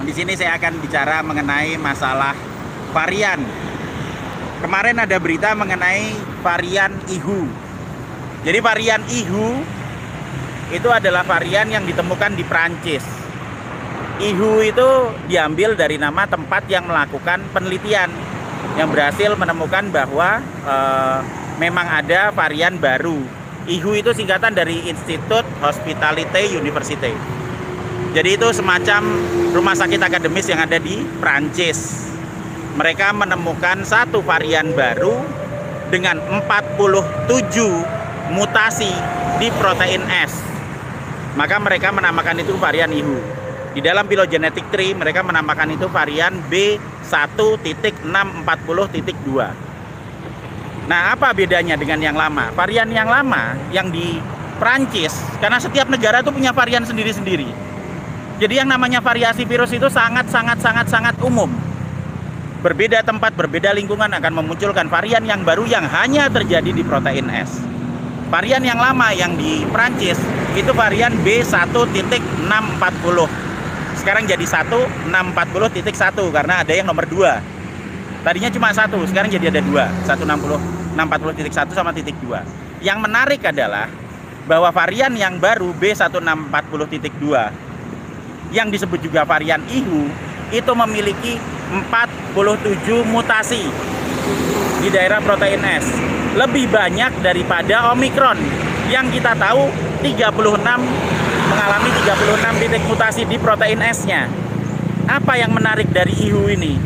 Di sini saya akan bicara mengenai masalah varian. Kemarin ada berita mengenai varian IHU. Jadi varian IHU itu adalah varian yang ditemukan di Prancis. IHU itu diambil dari nama tempat yang melakukan penelitian, yang berhasil menemukan bahwa memang ada varian baru. IHU itu singkatan dari Institut Hospitalité Université. Jadi itu semacam rumah sakit akademis yang ada di Prancis. Mereka menemukan satu varian baru dengan 47 mutasi di protein S. Maka mereka menamakan itu varian IHU. Di dalam phylogenetic tree mereka menamakan itu varian B1.640.2. Nah, apa bedanya dengan yang lama? Varian yang lama yang di Prancis, karena setiap negara itu punya varian sendiri-sendiri. Jadi yang namanya variasi virus itu sangat umum. Berbeda tempat, berbeda lingkungan akan memunculkan varian yang baru yang hanya terjadi di protein S. Varian yang lama yang di Prancis itu varian B1.640. Sekarang jadi 1.640.1 karena ada yang nomor 2. Tadinya cuma 1, sekarang jadi ada 2. 1.640.1 sama titik 2. Yang menarik adalah bahwa varian yang baru B1.640.2 yang disebut juga varian IHU itu memiliki 47 mutasi di daerah protein S, lebih banyak daripada Omicron yang kita tahu 36 mengalami 36 titik mutasi di protein S-nya. Apa yang menarik dari IHU ini?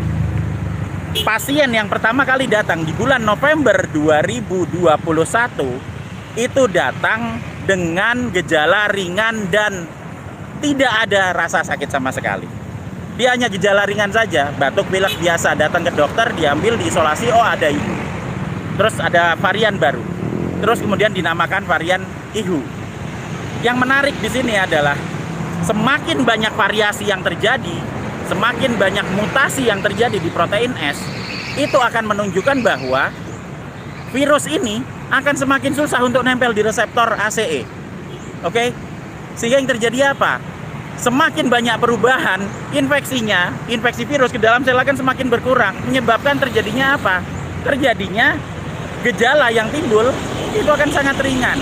Pasien yang pertama kali datang di bulan November 2021 itu datang dengan gejala ringan dan tidak ada rasa sakit sama sekali. Dia hanya gejala ringan saja, batuk pilek biasa, datang ke dokter, diambil, diisolasi, oh ada IHU. Terus ada varian baru. Terus kemudian dinamakan varian IHU. Yang menarik di sini adalah semakin banyak variasi yang terjadi, semakin banyak mutasi yang terjadi di protein S, itu akan menunjukkan bahwa virus ini akan semakin susah untuk nempel di reseptor ACE. Oke? Sehingga yang terjadi apa? Semakin banyak perubahan infeksinya, infeksi virus ke dalam sel akan semakin berkurang, menyebabkan terjadinya apa? Terjadinya gejala yang timbul itu akan sangat ringan.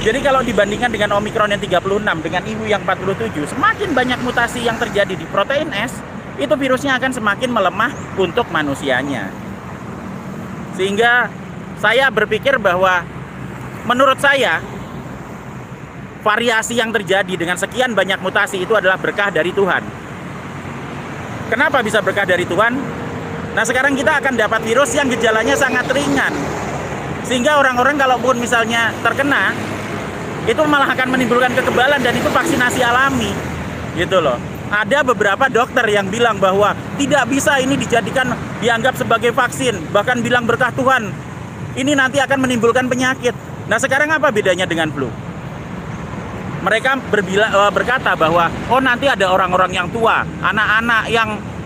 Jadi kalau dibandingkan dengan Omicron yang 36 dengan IHU yang 47, semakin banyak mutasi yang terjadi di protein S, itu virusnya akan semakin melemah untuk manusianya. Sehingga saya berpikir bahwa menurut saya variasi yang terjadi dengan sekian banyak mutasi itu adalah berkah dari Tuhan. Kenapa bisa berkah dari Tuhan? Nah, sekarang kita akan dapat virus yang gejalanya sangat ringan. Sehingga orang-orang kalaupun misalnya terkena, itu malah akan menimbulkan kekebalan dan itu vaksinasi alami. Gitu loh. Ada beberapa dokter yang bilang bahwa tidak bisa ini dijadikan dianggap sebagai vaksin, bahkan bilang berkah Tuhan. Ini nanti akan menimbulkan penyakit. Nah, sekarang apa bedanya dengan flu? Mereka berkata bahwa oh nanti ada orang-orang yang tua, anak-anak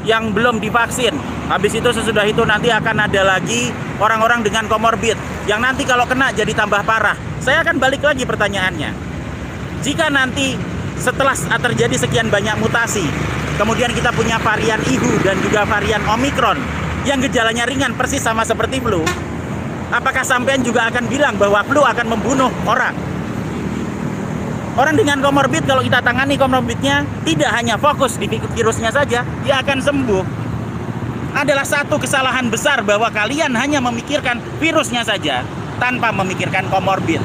yang belum divaksin. Habis itu sesudah itu nanti akan ada lagi orang-orang dengan komorbid yang nanti kalau kena jadi tambah parah. Saya akan balik lagi pertanyaannya. Jika nanti setelah terjadi sekian banyak mutasi, kemudian kita punya varian IHU dan juga varian Omicron yang gejalanya ringan persis sama seperti flu, apakah sampean juga akan bilang bahwa flu akan membunuh orang? Orang dengan komorbid kalau kita tangani komorbidnya tidak hanya fokus di virusnya saja, dia akan sembuh. Adalah satu kesalahan besar bahwa kalian hanya memikirkan virusnya saja tanpa memikirkan komorbid,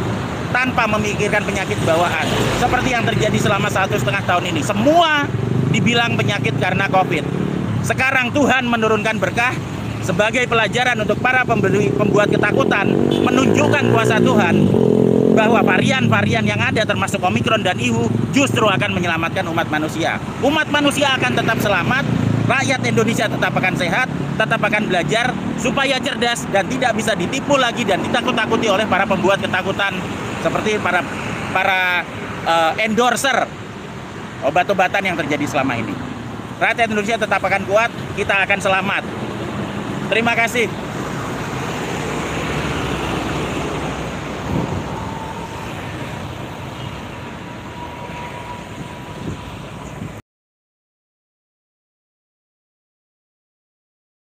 tanpa memikirkan penyakit bawaan. Seperti yang terjadi selama 1,5 tahun ini. Semua dibilang penyakit karena COVID. Sekarang Tuhan menurunkan berkah sebagai pelajaran untuk para pembuat ketakutan, menunjukkan kuasa Tuhan bahwa varian-varian yang ada termasuk Omicron dan IHU justru akan menyelamatkan umat manusia. Umat manusia akan tetap selamat, rakyat Indonesia tetap akan sehat, tetap akan belajar supaya cerdas dan tidak bisa ditipu lagi dan ditakut-takuti oleh para pembuat ketakutan seperti para endorser obat-obatan yang terjadi selama ini. Rakyat Indonesia tetap akan kuat, kita akan selamat. Terima kasih.